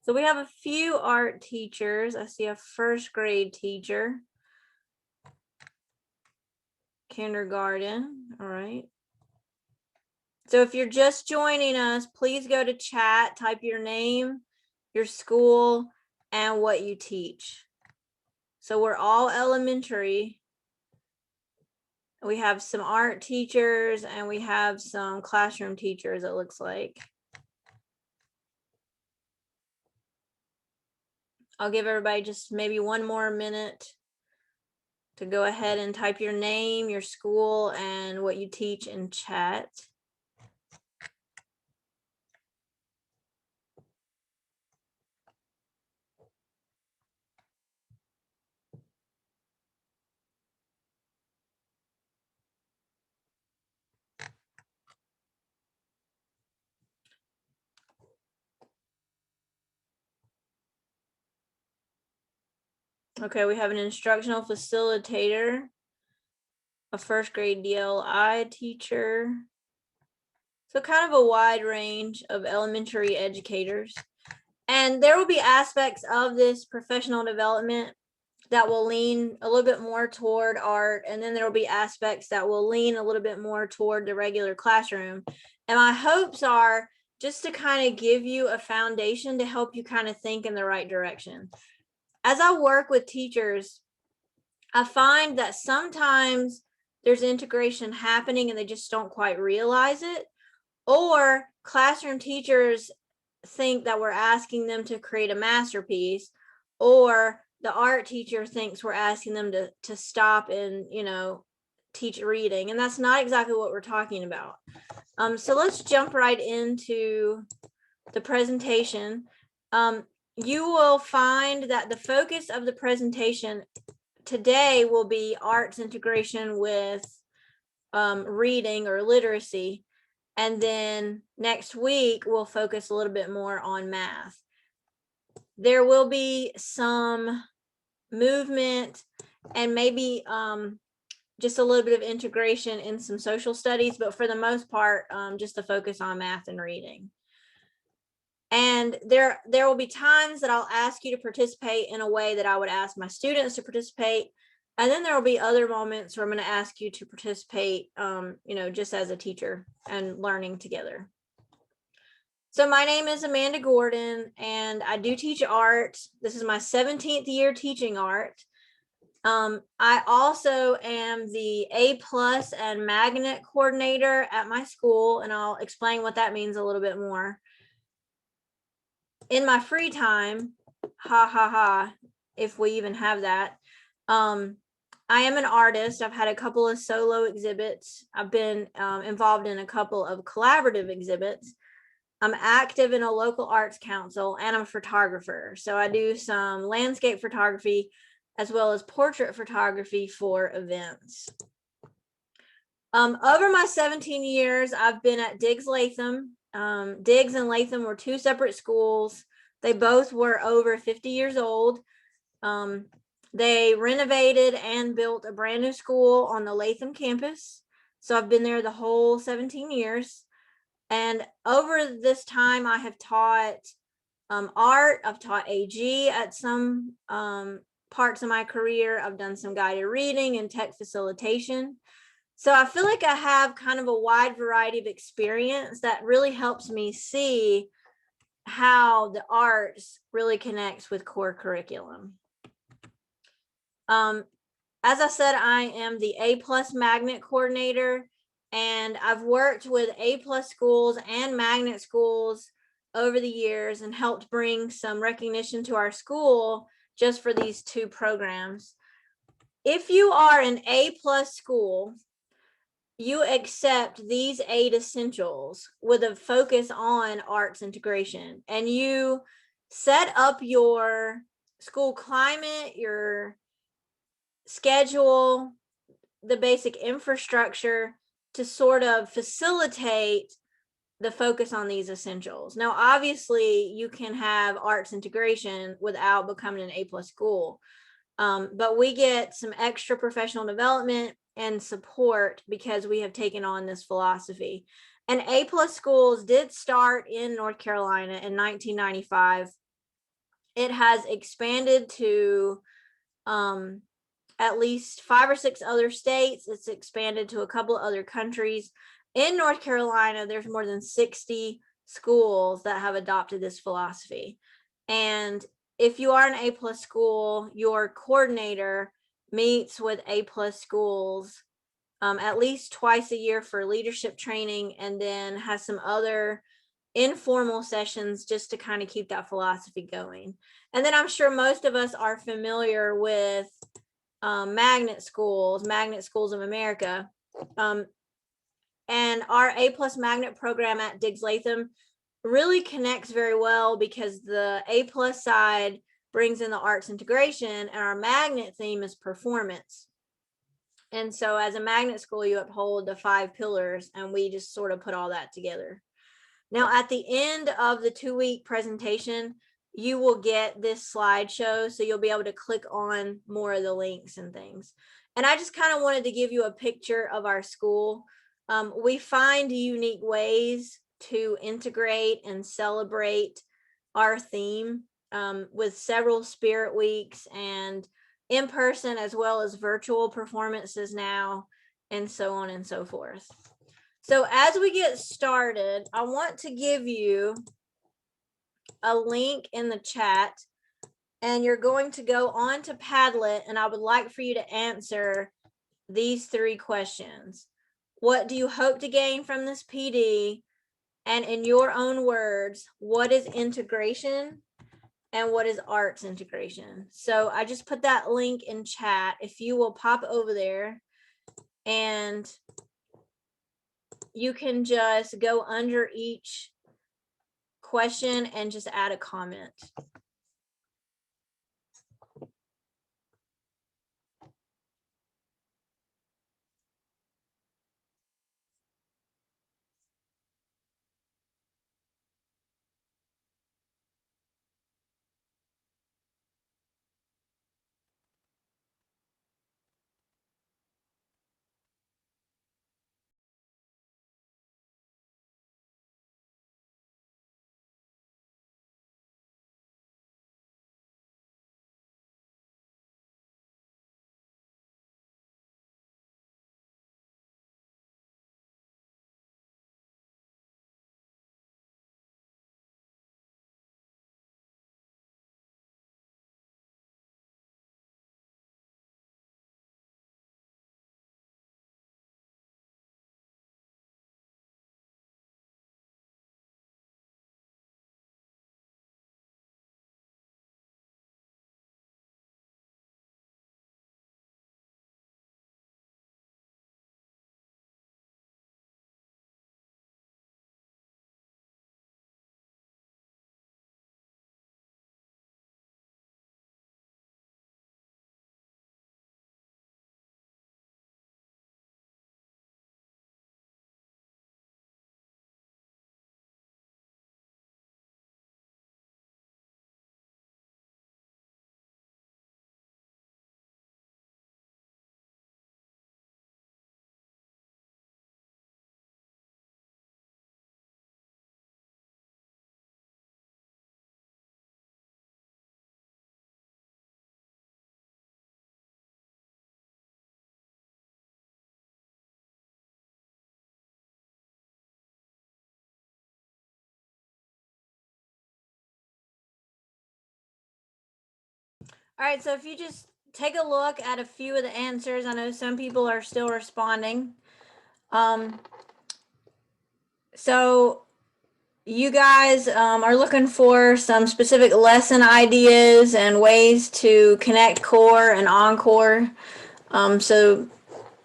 So we have a few art teachers. I see a first grade teacher. Kindergarten, all right. So if you're just joining us, please go to chat, type your name, your school, and what you teach. So we're all elementary. We have some art teachers and we have some classroom teachers, it looks like. I'll give everybody just maybe one more minute to go ahead and type your name, your school, and what you teach in chat. Okay, we have an instructional facilitator, a first grade DLI teacher. So kind of a wide range of elementary educators. And there will be aspects of this professional development that will lean a little bit more toward art. And then there will be aspects that will lean a little bit more toward the regular classroom. And my hopes are just to kind of give you a foundation to help you kind of think in the right direction. As I work with teachers, I find that sometimes there's integration happening and they just don't quite realize it. Or classroom teachers think that we're asking them to create a masterpiece, or the art teacher thinks we're asking them to stop and, teach reading. And that's not exactly what we're talking about. So let's jump right into the presentation. You will find that the focus of the presentation today will be arts integration with reading or literacy. And then next week, we'll focus a little bit more on math. There will be some movement and maybe just a little bit of integration in some social studies, but for the most part, just a focus on math and reading. And there will be times that I'll ask you to participate in a way that I would ask my students to participate. And then there will be other moments where I'm going to ask you to participate, just as a teacher and learning together. So my name is Amanda Gordon, and I do teach art. This is my 17th year teaching art. I also am the A+ and magnet coordinator at my school, and I'll explain what that means a little bit more. In my free time, if we even have that, I am an artist. I've had a couple of solo exhibits. I've been involved in a couple of collaborative exhibits. I'm active in a local arts council, and I'm a photographer. So I do some landscape photography as well as portrait photography for events. Over my 17 years, I've been at Diggs Latham. Diggs and Latham were two separate schools. They both were over 50 years old. They renovated and built a brand new school on the Latham campus. So I've been there the whole 17 years. And over this time, I have taught art. I've taught AG at some parts of my career. I've done some guided reading and tech facilitation. So I feel like I have kind of a wide variety of experience that really helps me see how the arts really connects with core curriculum. As I said, I am the A+ magnet coordinator, and I've worked with A+ schools and magnet schools over the years and helped bring some recognition to our school just for these two programs. If you are an A+ school, you accept these 8 essentials with a focus on arts integration, and you set up your school climate, your schedule, the basic infrastructure to sort of facilitate the focus on these essentials. Now, obviously, you can have arts integration without becoming an A+ school, but we get some extra professional development and support because we have taken on this philosophy. And A+ schools did start in North Carolina in 1995. it has expanded to at least 5 or 6 other states. It's expanded to a couple of other countries. In North Carolina, there's more than 60 schools that have adopted this philosophy. And if you are an A+ school, your coordinator meets with A+ schools at least twice a year for leadership training, and then has some other informal sessions just to kind of keep that philosophy going. And then I'm sure most of us are familiar with Magnet Schools of America. And our A+ Magnet program at Diggs Latham really connects very well, because the A+ side brings in the arts integration, and our magnet theme is performance. And so as a magnet school, you uphold the 5 pillars, and we just sort of put all that together. Now, at the end of the 2-week presentation, you will get this slideshow, so you'll be able to click on more of the links and things. And I just kind of wanted to give you a picture of our school. We find unique ways to integrate and celebrate our theme with several spirit weeks and in person as well as virtual performances now, and so on and so forth. So as we get started, I want to give you a link in the chat, and you're going to go on to Padlet, and I would like for you to answer these 3 questions. What do you hope to gain from this PD? And in your own words, what is integration and what is arts integration? So I just put that link in chat. If you will pop over there, and you can just go under each question and just add a comment. All right, so if you just take a look at a few of the answers, I know some people are still responding. So you guys are looking for some specific lesson ideas and ways to connect core and encore. So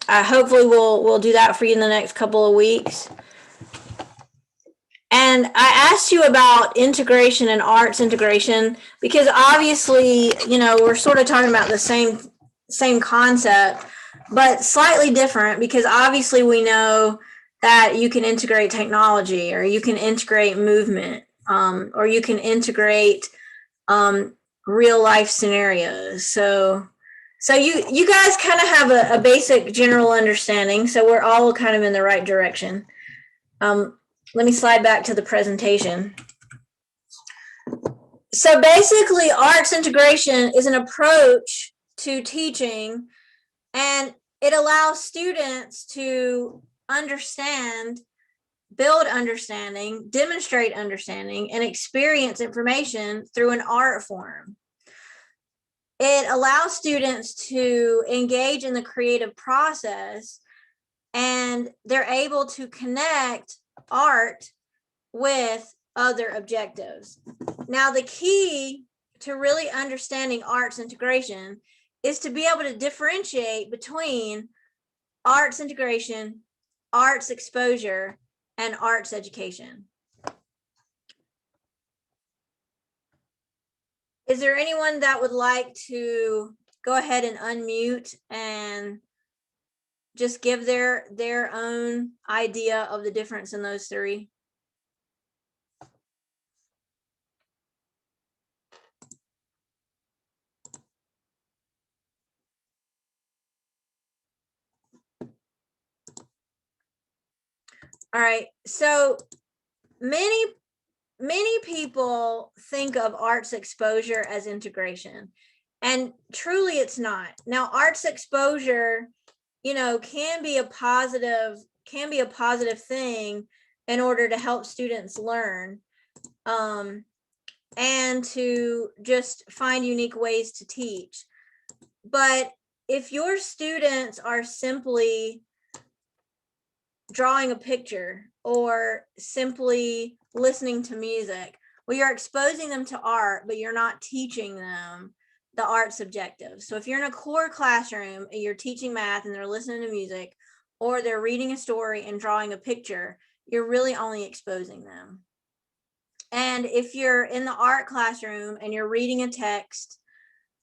hopefully we'll do that for you in the next couple of weeks. And I asked you about integration and arts integration because obviously, you know, we're sort of talking about the same concept, but slightly different, because obviously we know that you can integrate technology, or you can integrate movement, or you can integrate real life scenarios. So you guys kind of have a basic general understanding. So we're all kind of in the right direction. Let me slide back to the presentation. So basically, arts integration is an approach to teaching, and it allows students to understand, build understanding, demonstrate understanding, and experience information through an art form. It allows students to engage in the creative process, and they're able to connect art with other objectives. Now, the key to really understanding arts integration is to be able to differentiate between arts integration, arts exposure, and arts education. Is there anyone that would like to go ahead and unmute and just give their own idea of the difference in those three? All right, so many people think of arts exposure as integration, and truly it's not. Now, arts exposure, can be a positive thing in order to help students learn, and to just find unique ways to teach. But if your students are simply drawing a picture or simply listening to music, well, you're exposing them to art, but you're not teaching them the arts objective. So if you're in a core classroom and you're teaching math and they're listening to music, or they're reading a story and drawing a picture, you're really only exposing them. And if you're in the art classroom and you're reading a text,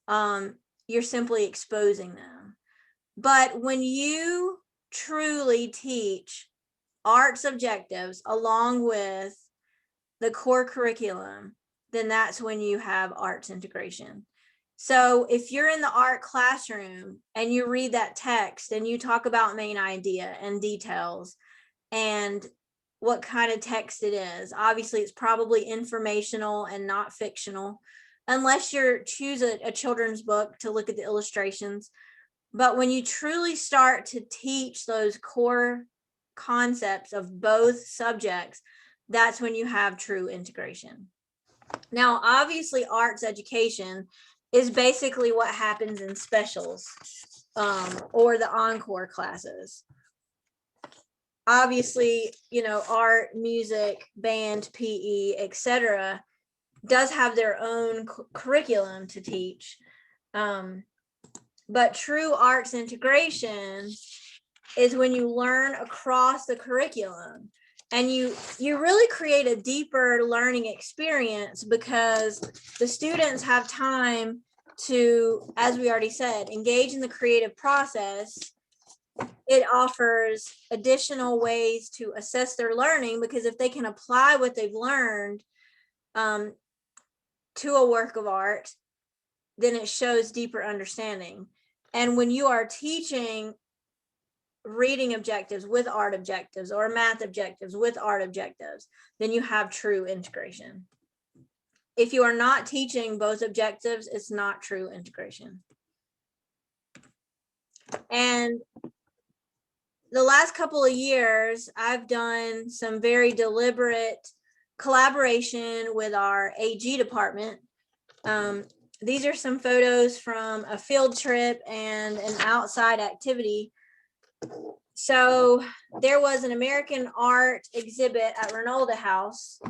you're simply exposing them. But when you truly teach arts objectives along with the core curriculum, then that's when you have arts integration. So if you're in the art classroom and you read that text and you talk about main idea and details and what kind of text it is, obviously it's probably informational and not fictional, unless you choose a children's book to look at the illustrations. But when you truly start to teach those core concepts of both subjects, that's when you have true integration. Now, obviously, arts education is basically what happens in specials, or the encore classes. Obviously, art, music, band, PE, etc., does have their own curriculum to teach. But true arts integration is when you learn across the curriculum, and you really create a deeper learning experience, because the students have time to, as we already said, engage in the creative process. It offers additional ways to assess their learning, because if they can apply what they've learned to a work of art, then it shows deeper understanding. And when you are teaching reading objectives with art objectives, or math objectives with art objectives, then you have true integration. If you are not teaching both objectives, it's not true integration. And the last couple of years, I've done some very deliberate collaboration with our AG department. These are some photos from a field trip and an outside activity. So there was an American art exhibit at Renolda House.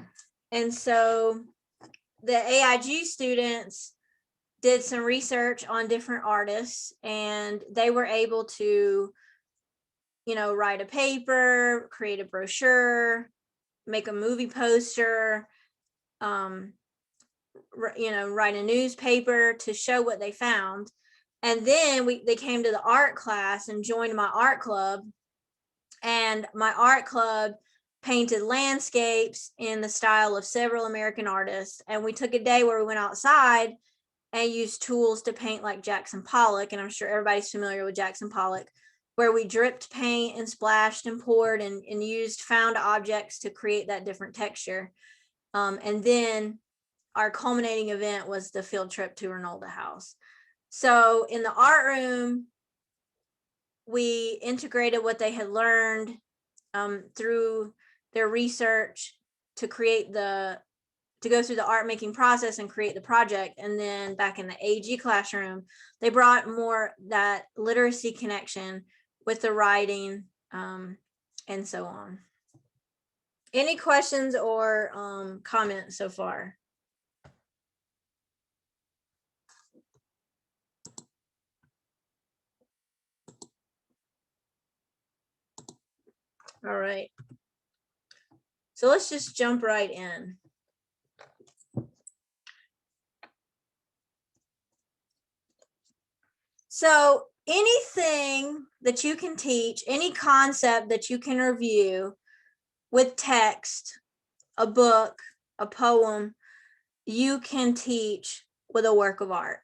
And so the AIG students did some research on different artists, and they were able to, write a paper, create a brochure, make a movie poster, write a newspaper to show what they found. And then they came to the art class and joined my art club. And my art club painted landscapes in the style of several American artists. And we took a day where we went outside and used tools to paint like Jackson Pollock. And I'm sure everybody's familiar with Jackson Pollock, where we dripped paint and splashed and poured and used found objects to create that different texture. And then our culminating event was the field trip to Renolda House. So in the art room, we integrated what they had learned through their research to go through the art making process and create the project. And then back in the AG classroom, they brought more that literacy connection with the writing and so on. Any questions or comments so far? All right. So let's just jump right in. So anything that you can teach, any concept that you can review with text, a book, a poem, you can teach with a work of art.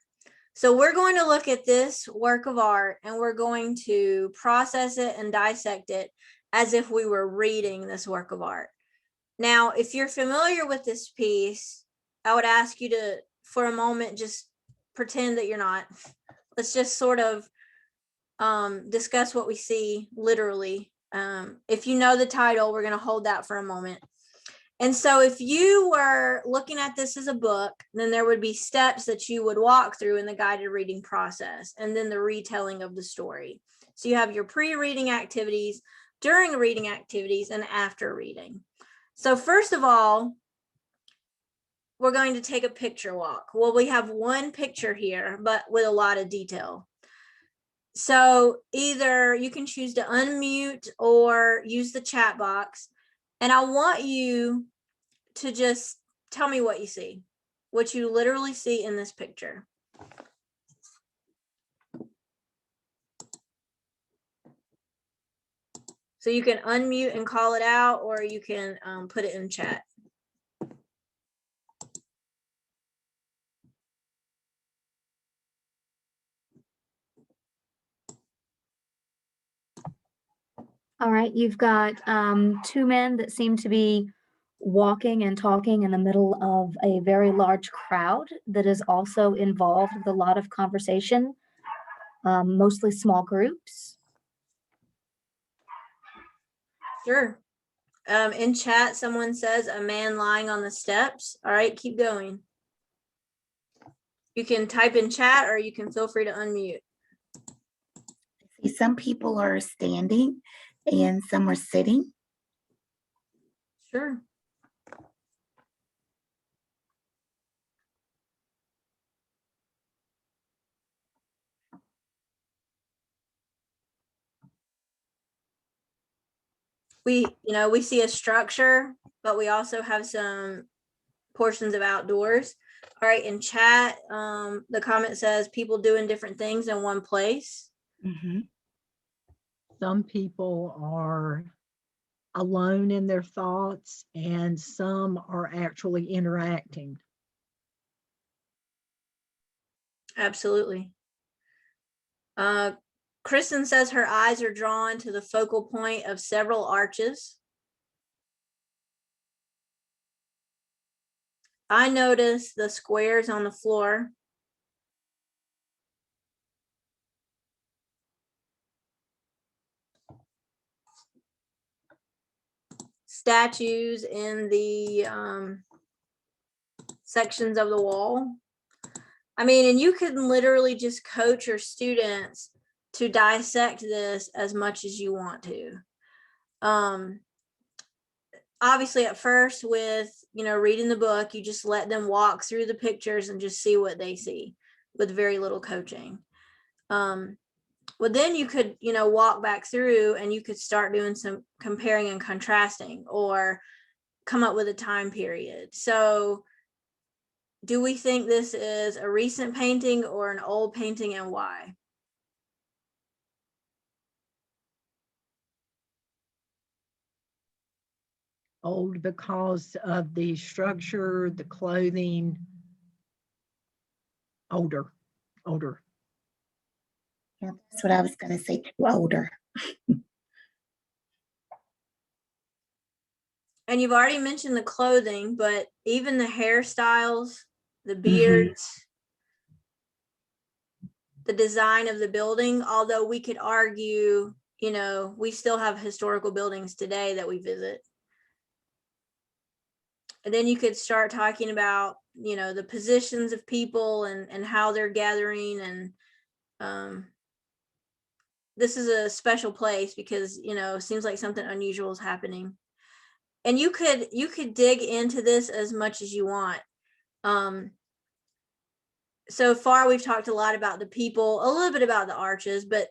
So we're going to look at this work of art and we're going to process it and dissect it as if we were reading this work of art. Now, if you're familiar with this piece, I would ask you to, for a moment, just pretend that you're not. Let's just sort of discuss what we see literally. If you know the title, we're going to hold that for a moment. And so if you were looking at this as a book, then there would be steps that you would walk through in the guided reading process, and then the retelling of the story. So you have your pre-reading activities, during reading activities, and after reading. So first of all, we're going to take a picture walk. Well, we have one picture here, but with a lot of detail. So either you can choose to unmute or use the chat box. And I want you to just tell me what you see, what you literally see in this picture. So you can unmute and call it out, or you can put it in chat. All right, you've got two men that seem to be walking and talking in the middle of a very large crowd that is also involved with a lot of conversation, mostly small groups. Sure. In chat, someone says a man lying on the steps. All right, keep going. You can type in chat or you can feel free to unmute. Some people are standing and some are sitting. Sure. We see a structure, but we also have some portions of outdoors. All right, in chat, the comment says people doing different things in one place. Mm-hmm. Some people are alone in their thoughts and some are actually interacting. Absolutely. Kristen says her eyes are drawn to the focal point of several arches. I notice the squares on the floor. Statues in the sections of the wall. I mean, and you can literally just coach your students to dissect this as much as you want to. Obviously at first with, reading the book, you just let them walk through the pictures and just see what they see with very little coaching. Well, then you could, walk back through and you could start doing some comparing and contrasting or come up with a time period. So do we think this is a recent painting or an old painting, and why? Old because of the structure, the clothing. Older. Yeah, that's what I was going to say, too, older. And you've already mentioned the clothing, but even the hairstyles, the Mhm. beards, the design of the building, although we could argue, you know, we still have historical buildings today that we visit. And then you could start talking about, you know, the positions of people and how they're gathering. And this is a special place because, you know, it seems like something unusual is happening. And you could dig into this as much as you want. So far we've talked a lot about the people, a little bit about the arches, but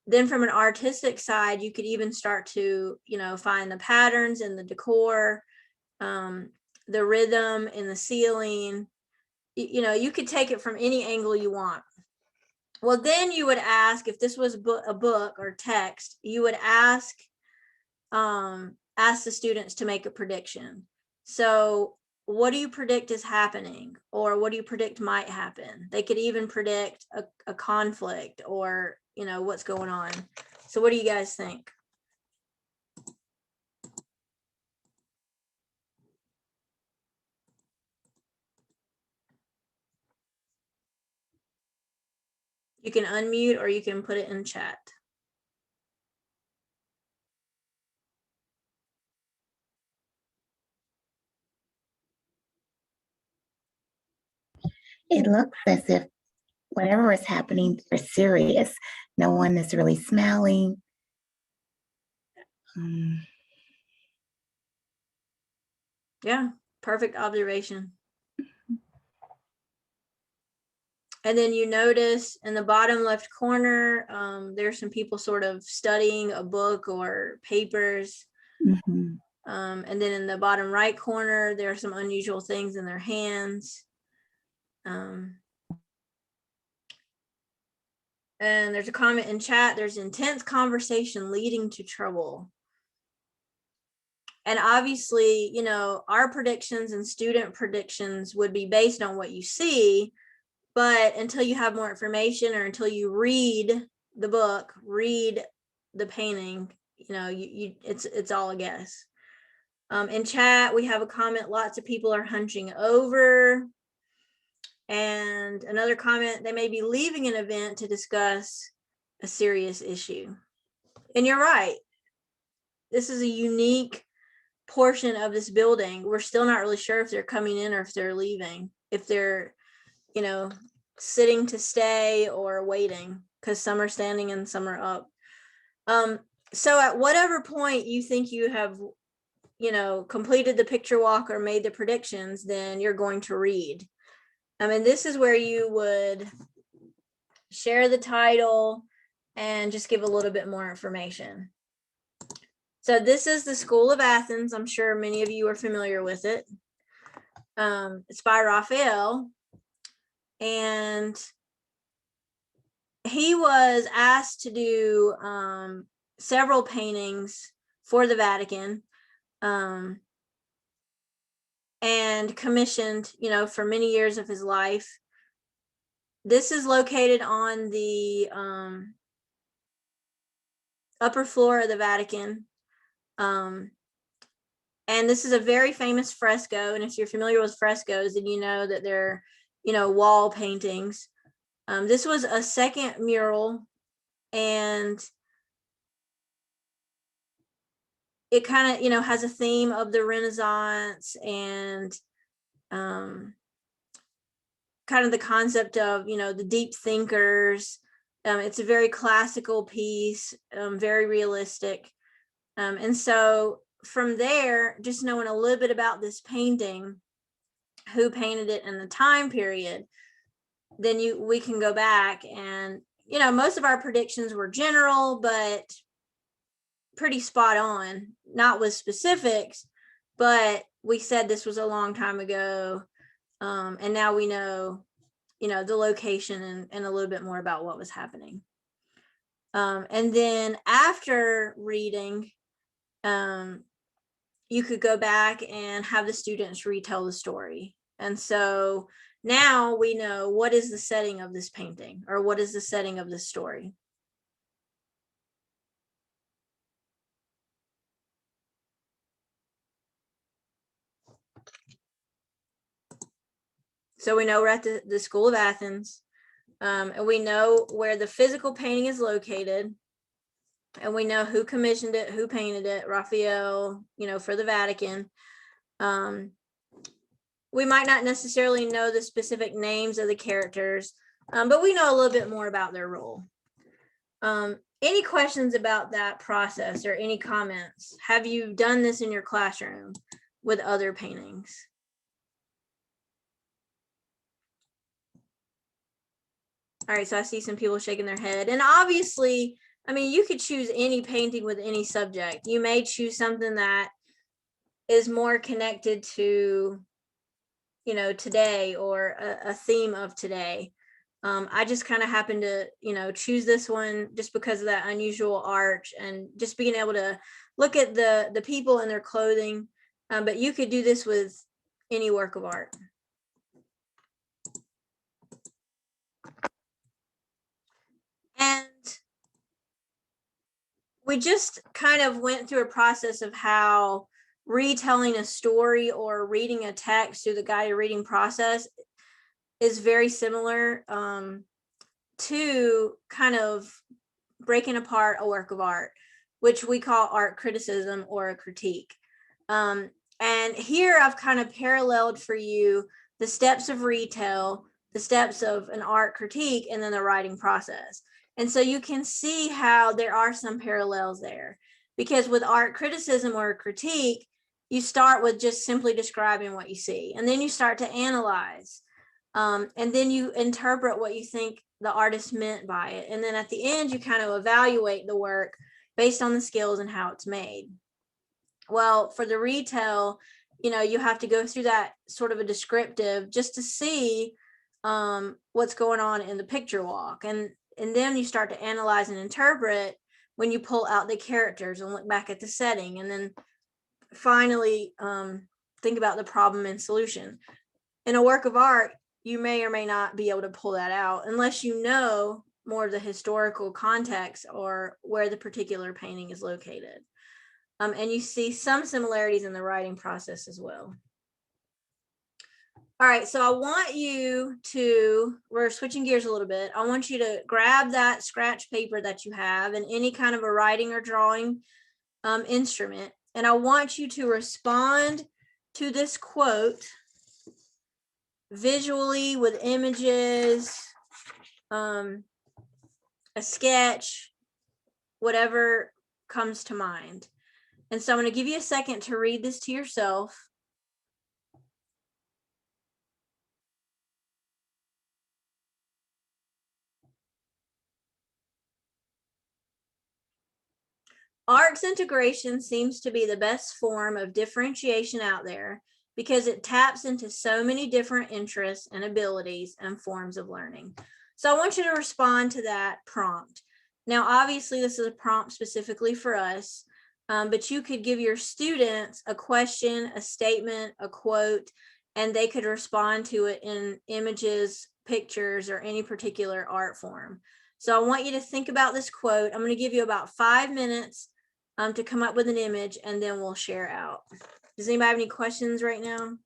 then from an artistic side, you could even start to, you know, find the patterns and the decor, the rhythm in the ceiling. You know, you could take it from any angle you want. Well, then you would ask, if this was a book or text, you would ask the students to make a prediction. So what do you predict is happening, or what do you predict might happen? They could even predict a conflict, or, you know, what's going on. So what do you guys think? You can unmute or you can put it in chat. It looks as if whatever is happening, they're serious. No one is really smiling. Mm, Yeah, perfect observation. And then you notice in the bottom left corner, there's some people sort of studying a book or papers. mhm. And then in the bottom right corner, there are some unusual things in their hands. And there's a comment in chat, there's intense conversation leading to trouble. And obviously, you know, our predictions and student predictions would be based on what you see, but until you have more information, or until you read the book, read the painting, you know, it's all a guess. In chat, we have a comment, lots of people are hunching over. And another comment, they may be leaving an event to discuss a serious issue. And you're right. This is a unique portion of this building. We're still not really sure if they're coming in or if they're leaving, if they're, you know, sitting to stay or waiting, because some are standing and some are up. So at whatever point you think you have, you know, completed the picture walk or made the predictions, then you're going to read. I mean, this is where you would share the title and just give a little bit more information. So this is the School of Athens. I'm sure many of you are familiar with it. It's by Raphael. And he was asked to do several paintings for the Vatican, and commissioned, you know, for many years of his life. This is located on the upper floor of the Vatican. And this is a very famous fresco. And if you're familiar with frescoes, then you know that they're, you know, wall paintings. This was a second mural, and it kind of, you know, has a theme of the Renaissance and kind of the concept of, you know, the deep thinkers. It's a very classical piece, very realistic. And so from there, just knowing a little bit about this painting, who painted it in the time period, then we can go back and, you know, most of our predictions were general, but pretty spot on, not with specifics, but we said this was a long time ago. And now we know, you know, the location and a little bit more about what was happening. And then after reading, you could go back and have the students retell the story. And so now we know, what is the setting of this painting, or what is the setting of this story? So we know we're at the School of Athens, and we know where the physical painting is located, and we know who commissioned it, who painted it, Raphael, for the Vatican. We might not necessarily know the specific names of the characters, but we know a little bit more about their role. Any questions about that process or any comments? Have you done this in your classroom with other paintings? All right, so I see some people shaking their head. And obviously, I mean, you could choose any painting with any subject. You may choose something that is more connected to, today, or a theme of today. I just kind of happened to, choose this one just because of that unusual arch and just being able to look at the people and their clothing. But you could do this with any work of art. And we just kind of went through a process of how retelling a story or reading a text through the guided reading process is very similar to kind of breaking apart a work of art, which we call art criticism or a critique. And here I've kind of paralleled for you the steps of retell, the steps of an art critique, and then the writing process. And so you can see how there are some parallels there, because with art criticism or a critique, you start with just simply describing what you see, and then you start to analyze, and then you interpret what you think the artist meant by it. And then at the end, you kind of evaluate the work based on the skills and how it's made. Well, for the retell, you have to go through that sort of a descriptive just to see what's going on in the picture walk. And then you start to analyze and interpret when you pull out the characters and look back at the setting. And then finally, think about the problem and solution. In a work of art, you may or may not be able to pull that out unless you know more of the historical context or where the particular painting is located. And you see some similarities in the writing process as well. All right, so I want you to, we're switching gears a little bit. I want you to grab that scratch paper that you have and any kind of a writing or drawing instrument. And I want you to respond to this quote visually with images, a sketch, whatever comes to mind. And so I'm going to give you a second to read this to yourself. Arts integration seems to be the best form of differentiation out there because it taps into so many different interests and abilities and forms of learning. So I want you to respond to that prompt. Now, obviously, this is a prompt specifically for us, but you could give your students a question, a statement, a quote, and they could respond to it in images, pictures, or any particular art form. So I want you to think about this quote. I'm going to give you about 5 minutes to come up with an image, and then we'll share out. Does anybody have any questions right now?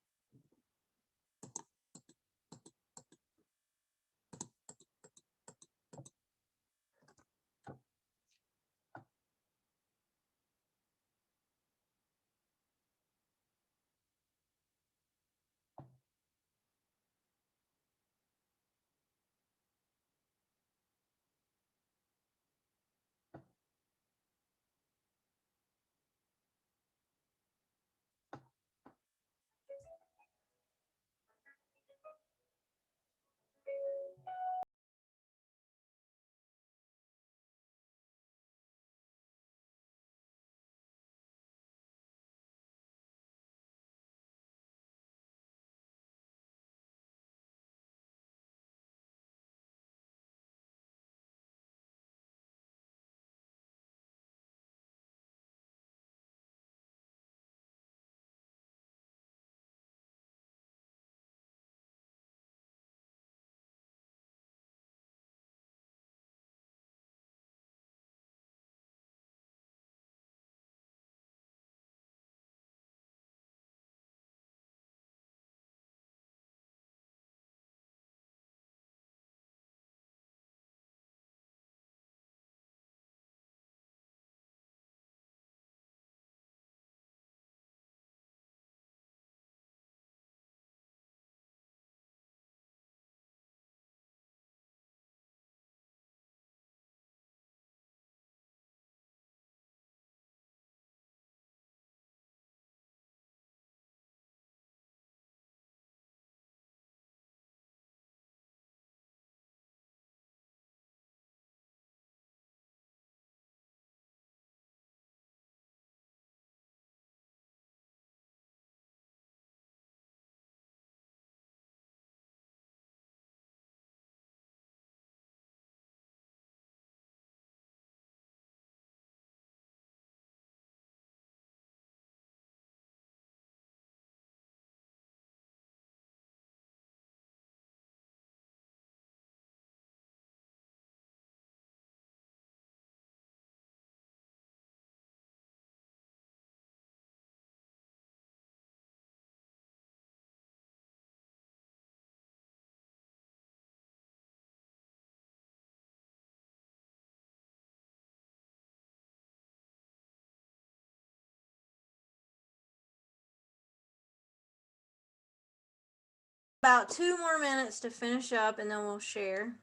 About 2 more minutes to finish up and then we'll share.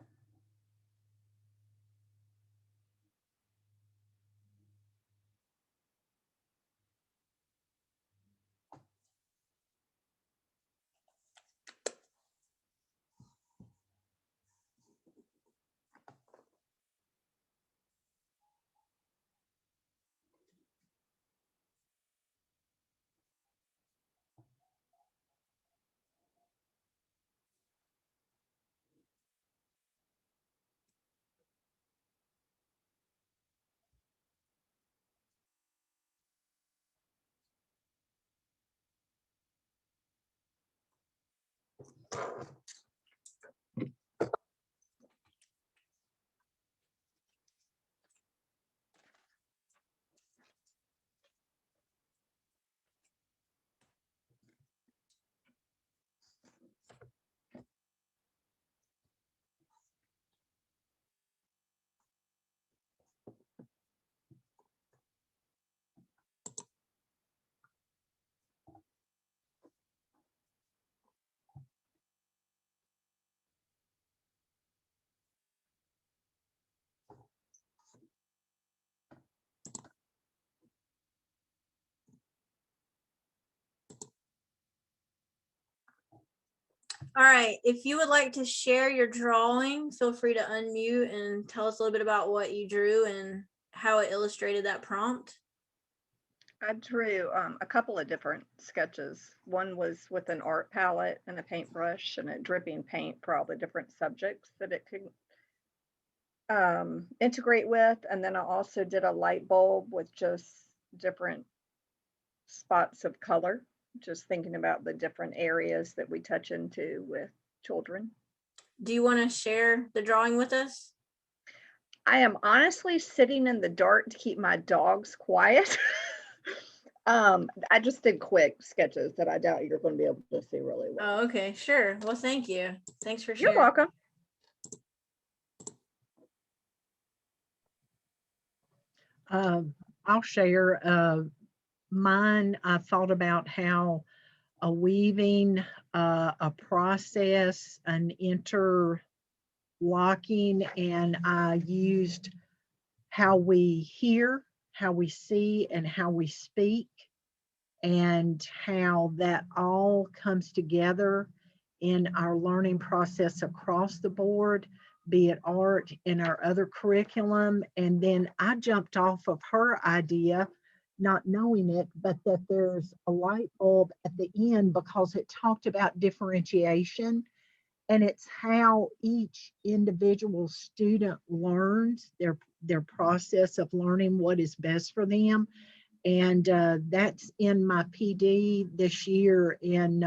All right, if you would like to share your drawing, feel free to unmute and tell us a little bit about what you drew and how it illustrated that prompt. I drew a couple of different sketches. One was with an art palette and a paintbrush and a dripping paint for all the different subjects that it could integrate with. And then I also did a light bulb with just different spots of color, just thinking about the different areas that we touch into with children. Do you want to share the drawing with us? I am honestly sitting in the dark to keep my dogs quiet. I just did quick sketches that I doubt you're going to be able to see really well. Oh, okay, sure. Well, thank you. Thanks for You're sharing. welcome. I'll share mine. I thought about how a weaving, a process, an interlocking, and I used how we hear, how we see, and how we speak, and how that all comes together in our learning process across the board, be it art and our other curriculum. And then I jumped off of her idea, not knowing it, but that there's a light bulb at the end because it talked about differentiation. And it's how each individual student learns their process of learning what is best for them. And that's in my PD this year. And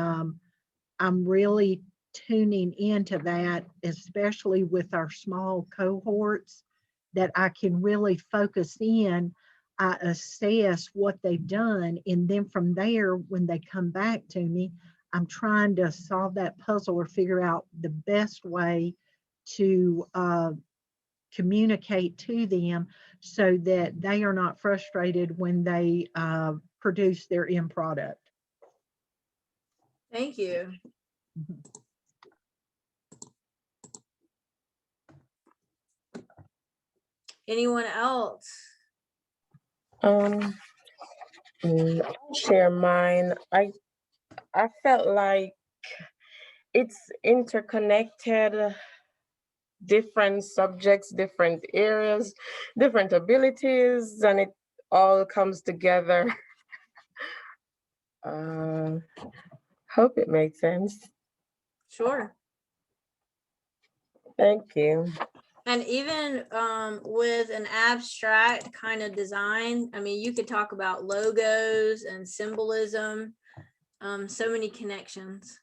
I'm really tuning into that, especially with our small cohorts, that I can really focus in. I assess what they've done. And then from there, when they come back to me, I'm trying to solve that puzzle or figure out the best way to communicate to them so that they are not frustrated when they produce their end product. Thank you. Anyone else? I'll share mine. I felt like it's interconnected, different subjects, different areas, different abilities, and it all comes together. Hope it makes sense. Sure. Thank you. And even with an abstract kind of design, I mean, you could talk about logos and symbolism, so many connections.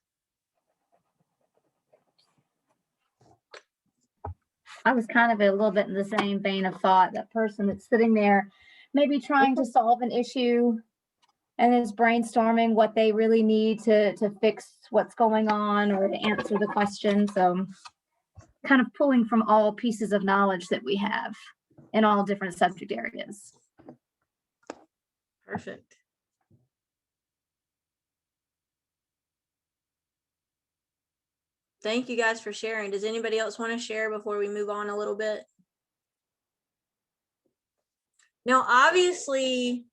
I was kind of a little bit in the same vein of thought, that person that's sitting there, maybe trying to solve an issue and is brainstorming what they really need to fix what's going on or to answer the question. So kind of pulling from all pieces of knowledge that we have in all different subject areas. Perfect. Thank you guys for sharing. Does anybody else want to share before we move on a little bit? Now, obviously,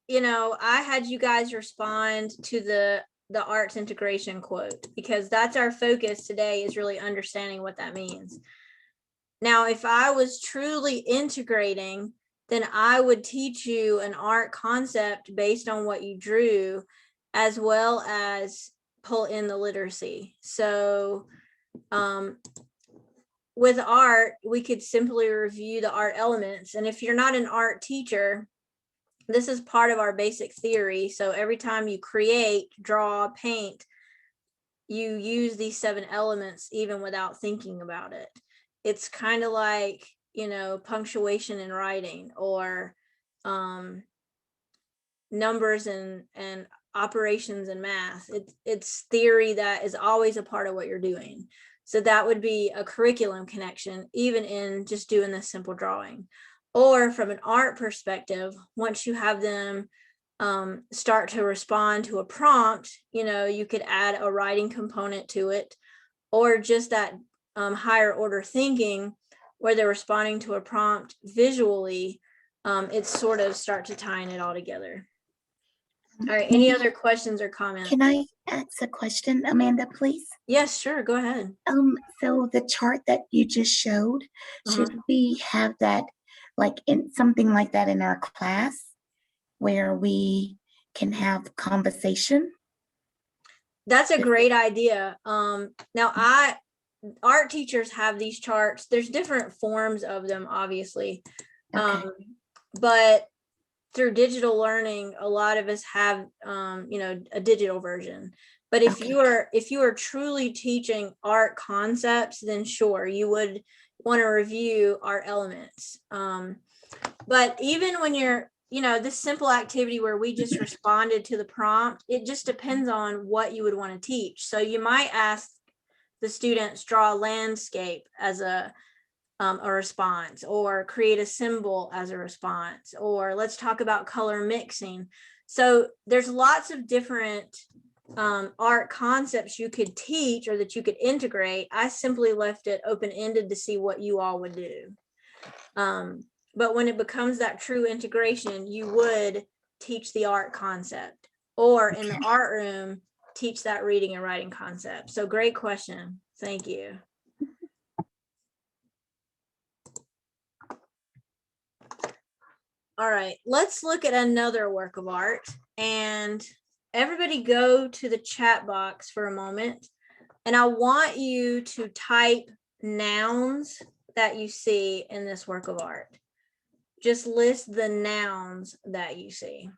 you know, I had you guys respond to the arts integration quote, because that's our focus today, is really understanding what that means. Now, if I was truly integrating, then I would teach you an art concept based on what you drew, as well as pull in the literacy. So with art, we could simply review the art elements. And if you're not an art teacher, this is part of our basic theory. So every time you create, draw, paint, you use these 7 elements even without thinking about it. It's kind of like, you know, punctuation in writing, or numbers and operations in math. It's theory that is always a part of what you're doing. So that would be a curriculum connection, even in just doing this simple drawing. Or from an art perspective, once you have them start to respond to a prompt, you know, you could add a writing component to it, or just that higher order thinking where they're responding to a prompt visually. It's sort of start to tying it all together. All right, any other questions or comments? Can I ask a question, Amanda, please? Yes, sure, go ahead. So the chart that you just showed, should we have that like in something like that in our class where we can have conversation? That's a great idea. Now art teachers have these charts. There's different forms of them, obviously. Okay. But through digital learning, a lot of us have you know, a digital version. But if you are truly teaching art concepts, then sure, you would want to review art elements. But even when you're, you know, this simple activity where we just responded to the prompt, it just depends on what you would want to teach. So you might ask the students draw a landscape as a response, or create a symbol as a response, or let's talk about color mixing. So there's lots of different art concepts you could teach or that you could integrate. I simply left it open-ended to see what you all would do. But when it becomes that true integration, you would teach the art concept, or in the art room, teach that reading and writing concept. So great question. Thank you. All right, let's look at another work of art, and everybody go to the chat box for a moment. And I want you to type nouns that you see in this work of art. Just list the nouns that you see.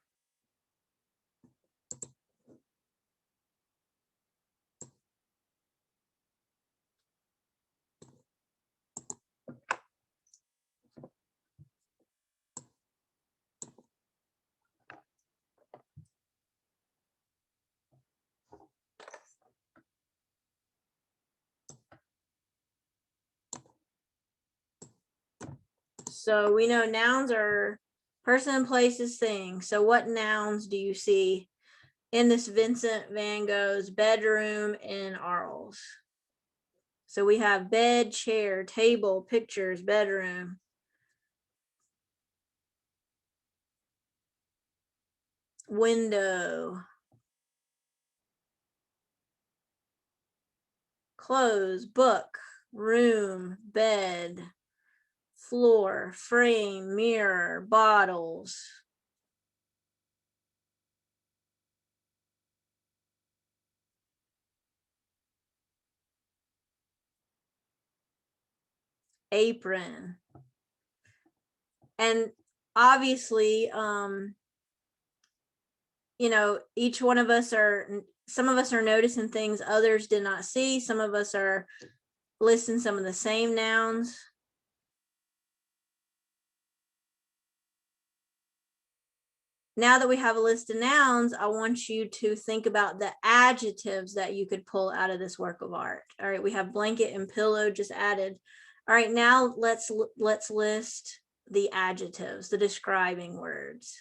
So we know nouns are person, places, things. So what nouns do you see in this Vincent van Gogh's bedroom in Arles? So we have bed, chair, table, pictures, bedroom. Window. Clothes, book, room, bed, floor, frame, mirror, bottles. Apron. And obviously, you know, each one of us some of us are noticing things others did not see. Some of us are listing some of the same nouns. Now that we have a list of nouns, I want you to think about the adjectives that you could pull out of this work of art. All right, we have blanket and pillow just added. All right, now let's list the adjectives, the describing words.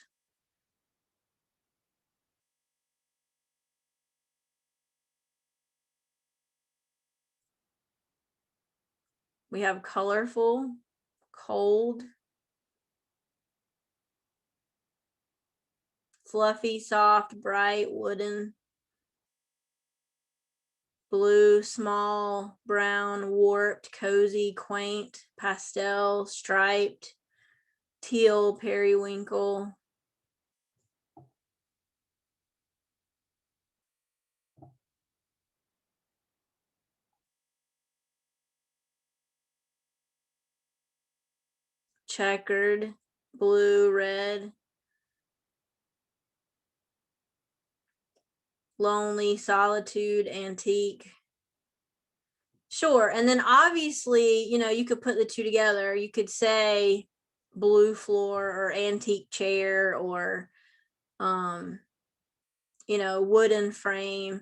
We have colorful, cold, fluffy, soft, bright, wooden, blue, small, brown, warped, cozy, quaint, pastel, striped, teal, periwinkle. Checkered, blue, red, lonely, solitude, antique. Sure. And then obviously, you know, you could put the two together. You could say blue floor or antique chair or, you know, wooden frame.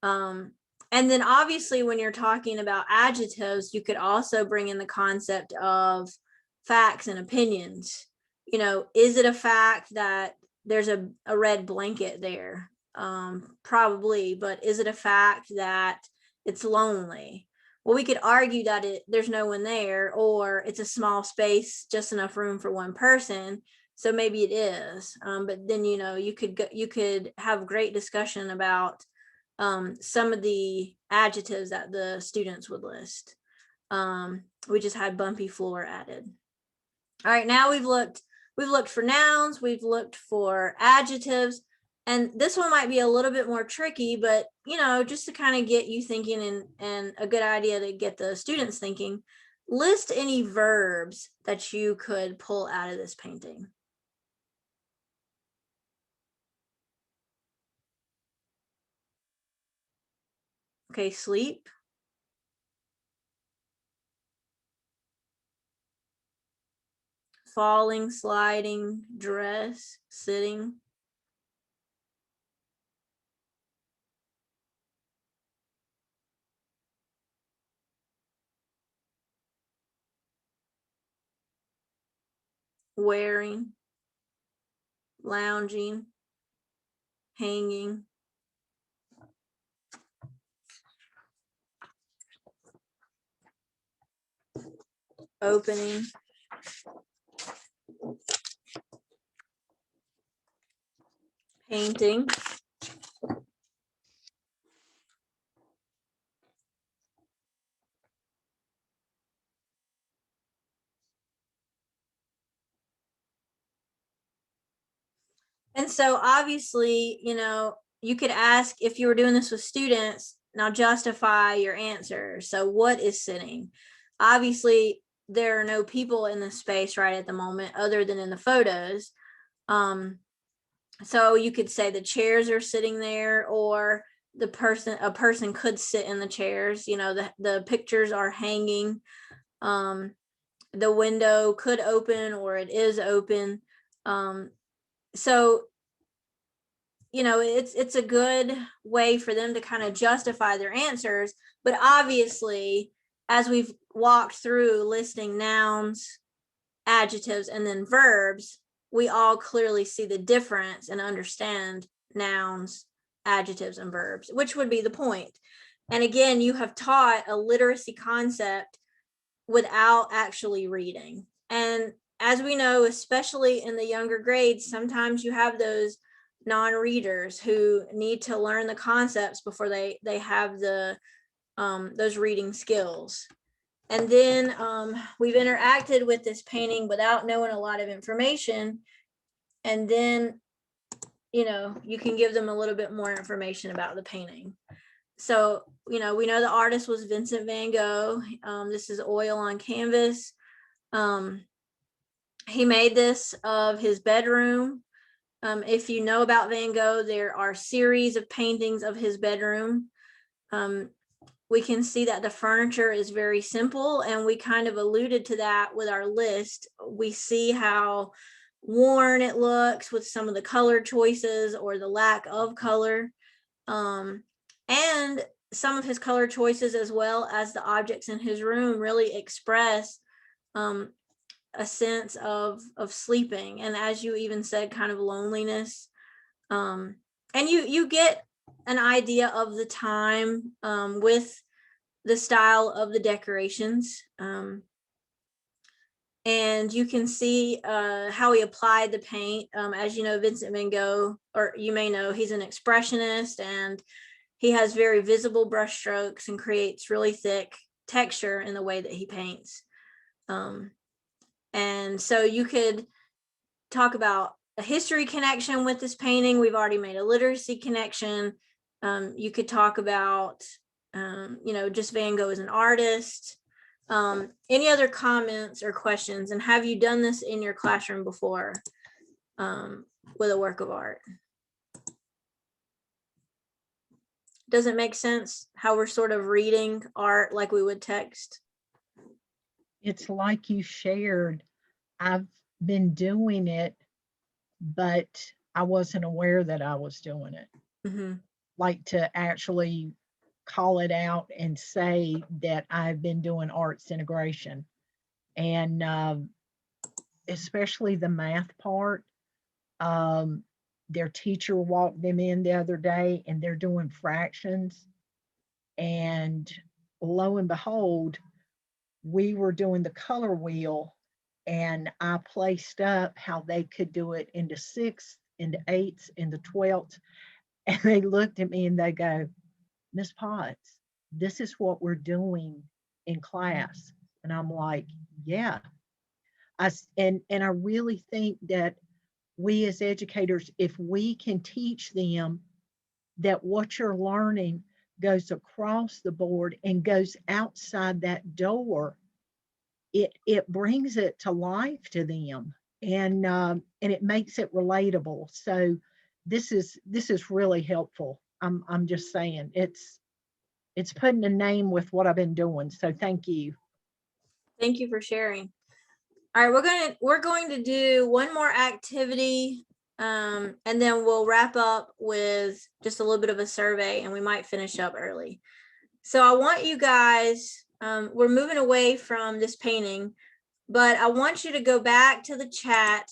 And then obviously when you're talking about adjectives, you could also bring in the concept of facts and opinions. You know, is it a fact that there's a red blanket there? Probably, but is it a fact that it's lonely? Well, we could argue that there's no one there, or it's a small space, just enough room for one person. So maybe it is. But then, you know, you could have great discussion about some of the adjectives that the students would list. We just had bumpy floor added. All right, now we've looked for nouns, we've looked for adjectives, and this one might be a little bit more tricky, but you know, just to kind of get you thinking and a good idea to get the students thinking, list any verbs that you could pull out of this painting. Okay, sleep. Falling, sliding, dress, sitting. Wearing, lounging, hanging. Opening. Painting. And so obviously, you know, you could ask, if you were doing this with students, now justify your answer. So what is sitting? Obviously, there are no people in the space right at the moment other than in the photos. So you could say the chairs are sitting there, or a person could sit in the chairs. You know, the pictures are hanging. The window could open, or it is open. So, you know, it's a good way for them to kind of justify their answers. But obviously, as we've walked through listing nouns, adjectives, and then verbs, we all clearly see the difference and understand nouns, adjectives, and verbs, which would be the point. And again, you have taught a literacy concept without actually reading. And as we know, especially in the younger grades, sometimes you have those non-readers who need to learn the concepts before they have the those reading skills. And then we've interacted with this painting without knowing a lot of information. And then, you know, you can give them a little bit more information about the painting. So, you know, we know the artist was Vincent van Gogh. This is oil on canvas. He made this of his bedroom. If you know about Van Gogh, there are series of paintings of his bedroom. We can see that the furniture is very simple, and we kind of alluded to that with our list. We see how worn it looks with some of the color choices or the lack of color. And some of his color choices, as well as the objects in his room, really express a sense of sleeping, and as you even said, kind of loneliness. And you get an idea of the time with the style of the decorations. And you can see how he applied the paint. As you know, Vincent Van Gogh, or you may know, he's an expressionist, and he has very visible brush strokes and creates really thick texture in the way that he paints. And so you could talk about a history connection with this painting. We've already made a literacy connection. You could talk about, just Van Gogh as an artist. Any other comments or questions? And have you done this in your classroom before with a work of art? Does it make sense how we're sort of reading art like we would text? It's like you shared, I've been doing it, but I wasn't aware that I was doing it. Mm-hmm. Like to actually call it out and say that I've been doing arts integration. And especially the math part. Their teacher walked them in the other day and they're doing fractions. And lo and behold, we were doing the color wheel and I placed up how they could do it into sixths, into eighths, into 12ths. And they looked at me and they go, Miss Potts, this is what we're doing in class. And I'm like, yeah. And I really think that we as educators, if we can teach them that what you're learning goes across the board and goes outside that door, it brings it to life to them, and it makes it relatable. So this is really helpful. I'm just saying it's putting a name with what I've been doing. So thank you. Thank you for sharing. All right, we're going to do one more activity, and then we'll wrap up with just a little bit of a survey, and we might finish up early. So I want you guys, we're moving away from this painting, but I want you to go back to the chat,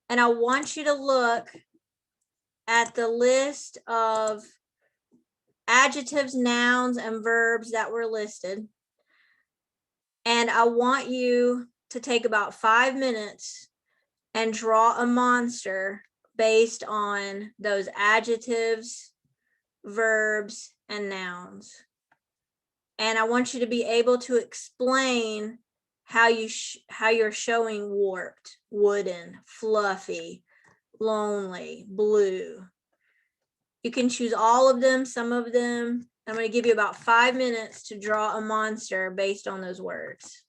and I want you to look at the list of adjectives, nouns, and verbs that were listed. And I want you to take about 5 minutes and draw a monster based on those adjectives, verbs, and nouns. And I want you to be able to explain how you're showing warped, wooden, fluffy, lonely, blue. You can choose all of them, some of them. I'm going to give you about 5 minutes to draw a monster based on those words.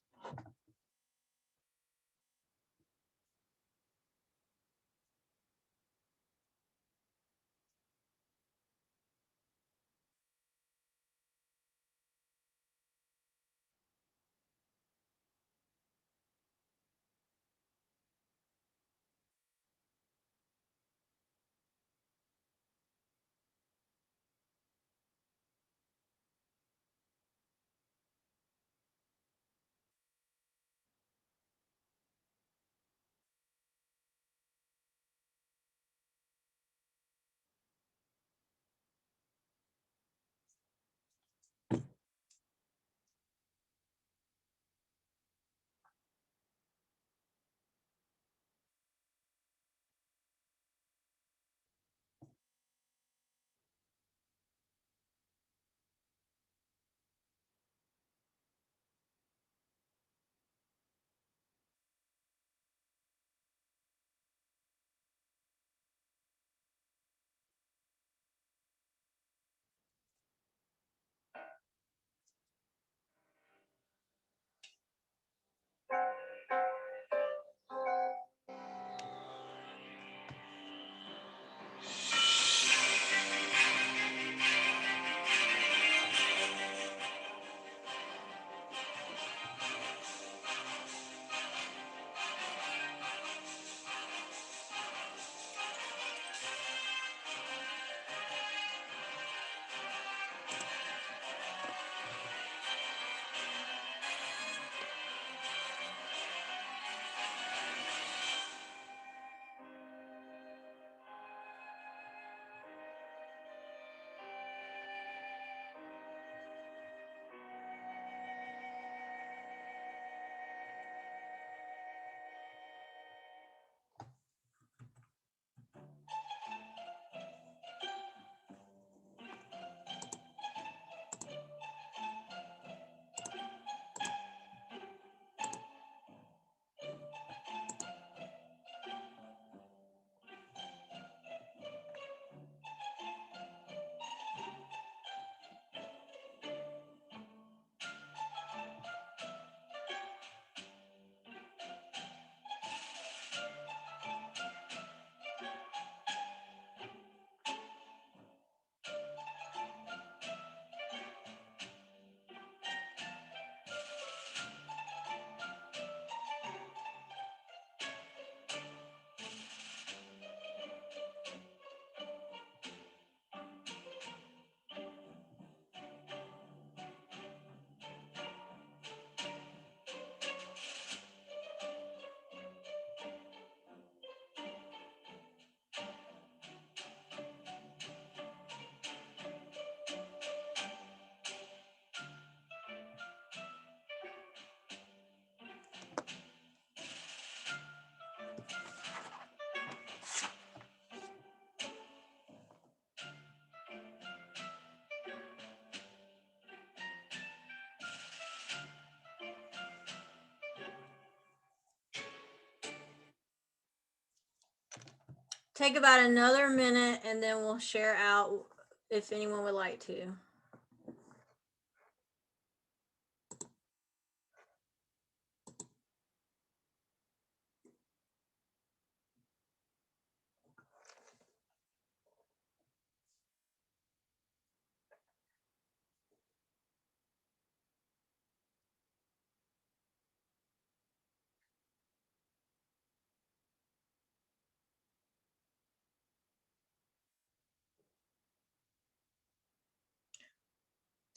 take about another minute and then we'll share out if anyone would like to.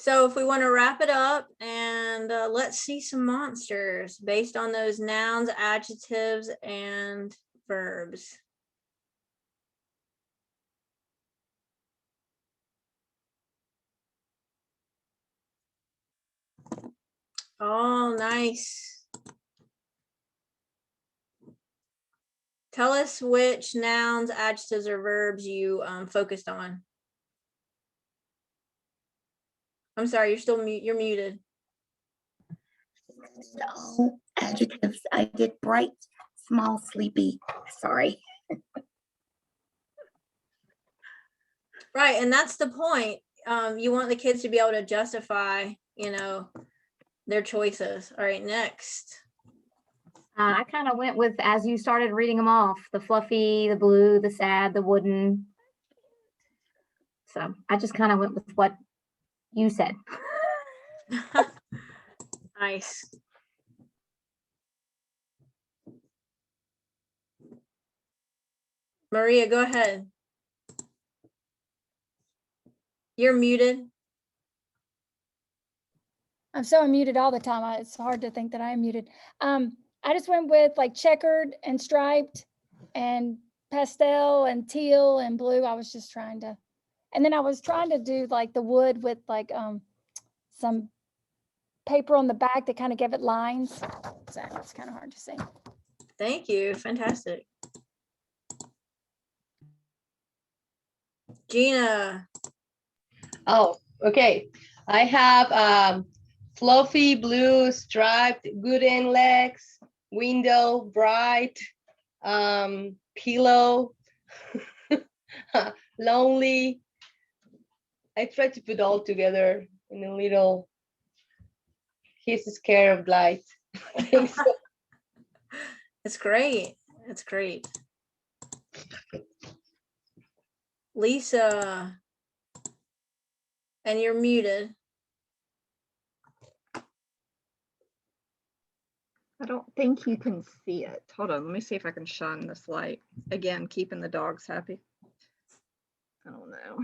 So if we want to wrap it up and let's see some monsters based on those nouns, adjectives, and verbs. Oh, nice. Tell us which nouns, adjectives, or verbs you focused on. I'm sorry, you're still you're muted. So adjectives, I did bright, small, sleepy. Sorry. Right, and that's the point. You want the kids to be able to justify, their choices. All right, next. I kind of went with, as you started reading them off, the fluffy, the blue, the sad, the wooden. So I just kind of went with what you said. Nice. Maria, go ahead. You're muted. I'm so unmuted all the time. It's hard to think that I am muted. I just went with like checkered and striped and pastel and teal and blue. I was just trying to, and then I was trying to do like the wood with like some paper on the back that kind of gave it lines. So it's kind of hard to see. Thank you. Fantastic. Gina. Oh, okay. I have fluffy blue striped wooden legs, window bright, pillow, lonely. I tried to put all together in a little. He's scared of light. It's great. It's great. Lisa. And you're muted. I don't think you can see it. Hold on, let me see if I can shine this light. Again, keeping the dogs happy. I don't know.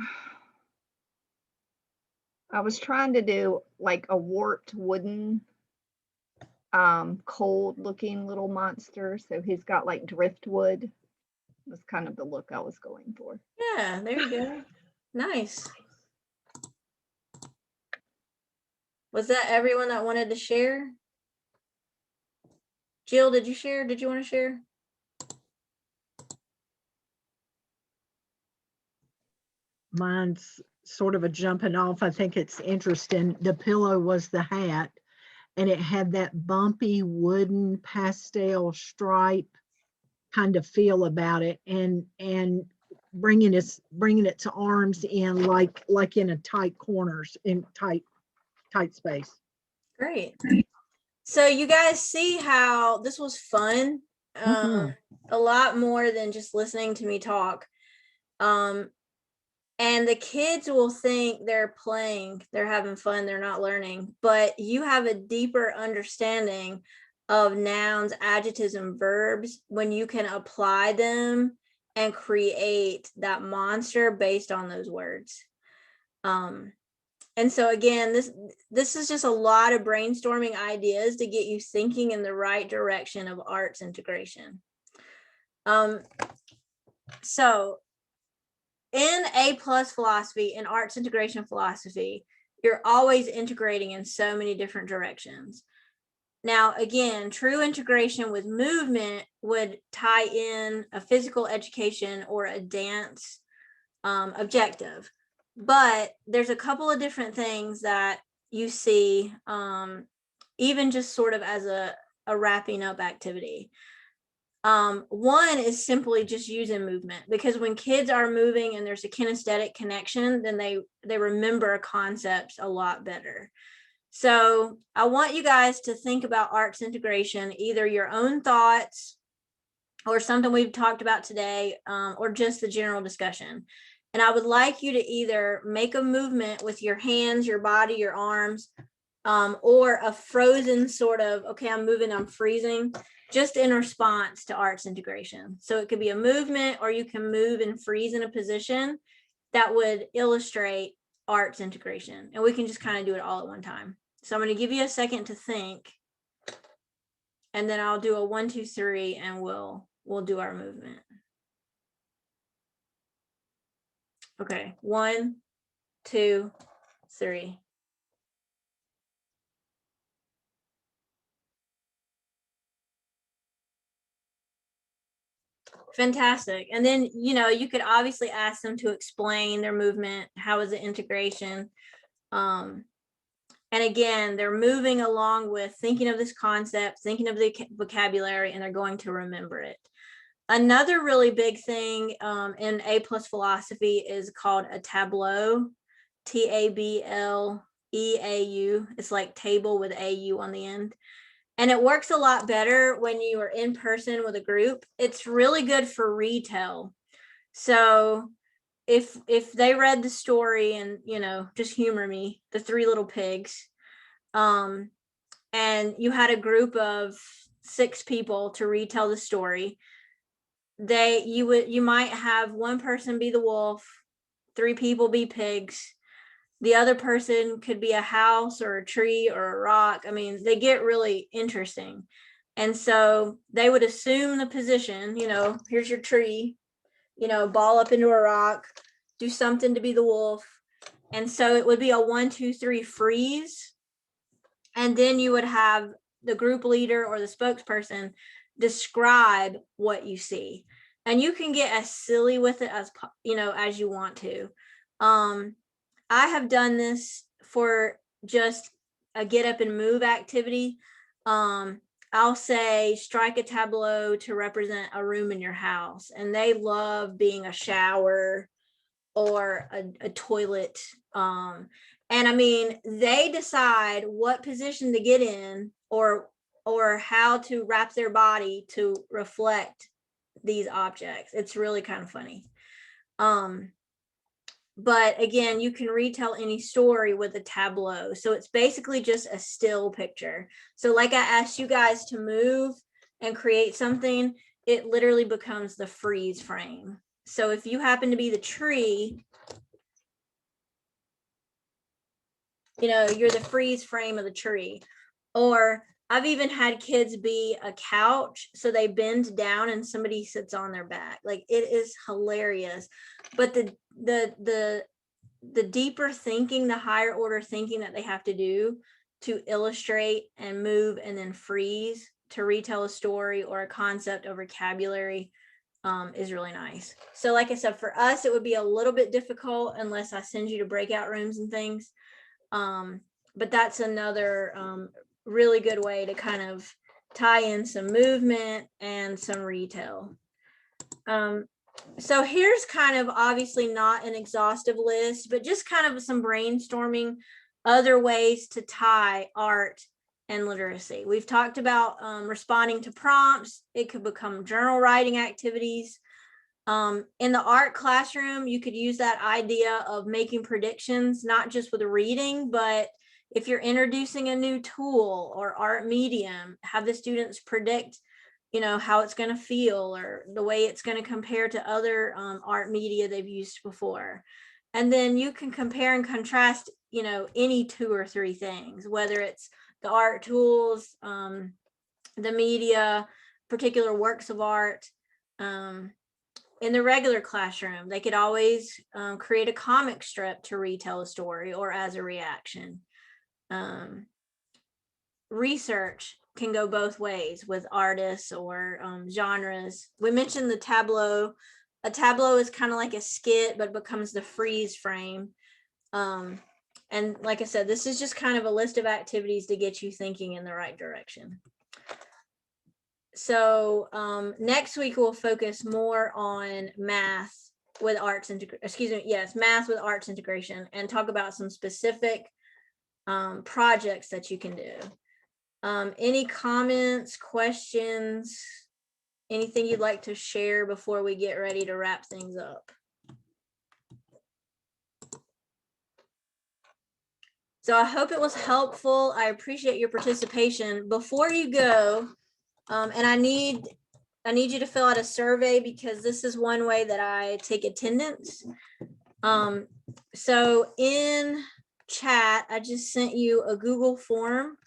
I was trying to do like a warped wooden, cold looking little monster. So he's got like driftwood. Was kind of the look I was going for. Yeah, there you go. Nice. Was that everyone that wanted to share? Jill, did you share? Did you want to share? Mine's sort of a jumping off. I think it's interesting. The pillow was the hat, and it had that bumpy wooden pastel stripe kind of feel about it, and bringing it to arms in like in a tight corners, in tight space. Great. So you guys see how this was fun. A lot more than just listening to me talk. And the kids will think they're playing, they're having fun, they're not learning, but you have a deeper understanding of nouns, adjectives, and verbs when you can apply them and create that monster based on those words. And so again, this is just a lot of brainstorming ideas to get you thinking in the right direction of arts integration. So in A+ philosophy, in arts integration philosophy, you're always integrating in so many different directions. Now, again, true integration with movement would tie in a physical education or a dance objective. But there's a couple of different things that you see, even just sort of as a wrapping up activity. One is simply just using movement, because when kids are moving and there's a kinesthetic connection, then they remember concepts a lot better. So I want you guys to think about arts integration, either your own thoughts or something we've talked about today, or just the general discussion. And I would like you to either make a movement with your hands, your body, your arms, or a frozen sort of, okay, I'm moving, I'm freezing, just in response to arts integration. So it could be a movement, or you can move and freeze in a position that would illustrate arts integration. And we can just kind of do it all at one time. So I'm going to give you a second to think, and then I'll do a 1, 2, 3, and we'll do our movement. Okay, 1, 2, 3. Fantastic. And then, you could obviously ask them to explain their movement. How is the integration? And again, they're moving along with thinking of this concept, thinking of the vocabulary, and they're going to remember it. Another really big thing in A+ philosophy is called a tableau, TABLEAU. It's like table with AU on the end. And it works a lot better when you are in person with a group. It's really good for retell. So if they read the story and, just humor me, The Three Little Pigs, and you had a group of 6 people to retell the story, you might have one person be the wolf, 3 people be pigs. The other person could be a house or a tree or a rock. I mean, they get really interesting. And so they would assume the position, here's your tree, ball up into a rock, do something to be the wolf. And so it would be a 1, 2, 3 freeze. And then you would have the group leader or the spokesperson describe what you see. And you can get as silly with it as you want to. I have done this for just a get up and move activity. I'll say strike a tableau to represent a room in your house, and they love being a shower or a toilet. And I mean, they decide what position to get in or how to wrap their body to reflect these objects. It's really kind of funny. But again, you can retell any story with a tableau. So it's basically just a still picture. So like I asked you guys to move and create something, it literally becomes the freeze frame. So if you happen to be the tree, you're the freeze frame of the tree. Or I've even had kids be a couch, so they bend down and somebody sits on their back. Like, it is hilarious. But the deeper thinking, the higher order thinking that they have to do to illustrate and move and then freeze to retell a story or a concept or vocabulary is really nice. So like I said, for us, it would be a little bit difficult unless I send you to breakout rooms and things. But that's another really good way to kind of tie in some movement and some retell. So here's kind of obviously not an exhaustive list, but just kind of some brainstorming other ways to tie art and literacy. We've talked about responding to prompts. It could become journal writing activities. In the art classroom, you could use that idea of making predictions, not just with reading, but if you're introducing a new tool or art medium, have the students predict, how it's going to feel or the way it's going to compare to other art media they've used before. And then you can compare and contrast, any 2 or 3 things, whether it's the art tools, the media, particular works of art. In the regular classroom, they could always create a comic strip to retell a story or as a reaction. Research can go both ways with artists or genres. We mentioned the tableau. A tableau is kind of like a skit, but becomes the freeze frame. And like I said, this is just kind of a list of activities to get you thinking in the right direction. So next week we'll focus more on math with arts math with arts integration, and talk about some specific projects that you can do. Any comments, questions, anything you'd like to share before we get ready to wrap things up? So I hope it was helpful. I appreciate your participation. Before you go, and I need you to fill out a survey, because this is one way that I take attendance. So in chat, I just sent you a Google form.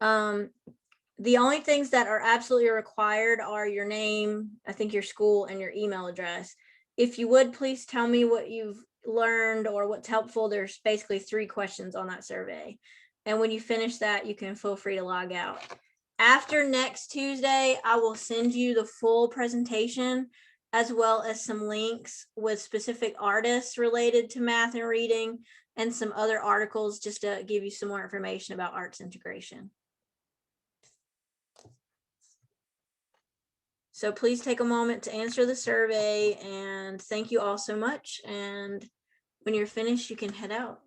The only things that are absolutely required are your name, I think your school, and your email address. If you would, please tell me what you've learned or what's helpful. There's basically 3 questions on that survey. And when you finish that, you can feel free to log out. After next Tuesday, I will send you the full presentation, as well as some links with specific artists related to math and reading, and some other articles just to give you some more information about arts integration. So please take a moment to answer the survey, and thank you all so much. And when you're finished, you can head out.